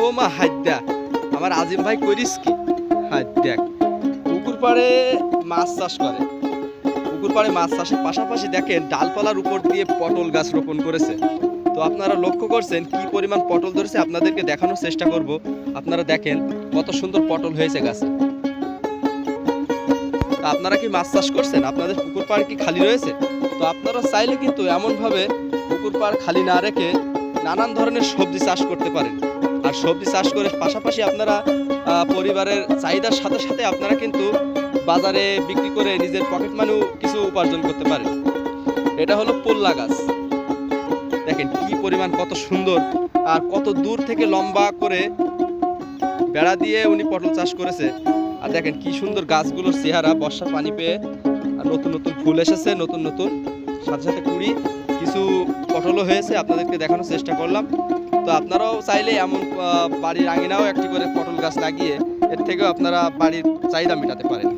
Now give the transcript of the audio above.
ও মা হাইদ্যা আমার আজিম ভাই করিস কি? হাই দেখ, পুকুর পাড়ে মাছ চাষ করে। পুকুর পাড়ে মাছ চাষের পাশাপাশি দেখেন ডালপালার উপর দিয়ে পটল গাছ রোপণ করেছে। তো আপনারা লক্ষ্য করছেন কি পরিমাণ পটল ধরেছে, আপনাদেরকে দেখানোর চেষ্টা করব। আপনারা দেখেন কত সুন্দর পটল হয়েছে গাছে। তো আপনারা কি মাছ চাষ করছেন? আপনাদের পুকুর পাড় কি খালি রয়েছে? তো আপনারা চাইলে কিন্তু এমনভাবে পুকুর পাড় খালি না রেখে নানান ধরনের সবজি চাষ করতে পারেন। আর সবজি চাষ করে পাশাপাশি আপনারা পরিবারের চাহিদার সাথে সাথে আপনারা কিন্তু বাজারে বিক্রি করে নিজের পকেট মানিও কিছু উপার্জন করতে পারেন। এটা হলো পোল্লা গাছ। দেখেন কি পরিমাণ, কত সুন্দর আর কত দূর থেকে লম্বা করে বেড়া দিয়ে উনি পটল চাষ করেছে। আর দেখেন কি সুন্দর গাছগুলোর চেহারা, বর্ষার পানি পেয়ে আর নতুন নতুন ফুল এসেছে, নতুন নতুন সাথে সাথে কুড়ি, কিছু পটলও হয়েছে, আপনাদেরকে দেখানোর চেষ্টা করলাম। তো আপনারাও চাইলে এমন বাড়ির আঙিনাও একটি করে পটল গাছ লাগিয়ে এর থেকেও আপনারা বাড়ির চাহিদা মেটাতে পারেন।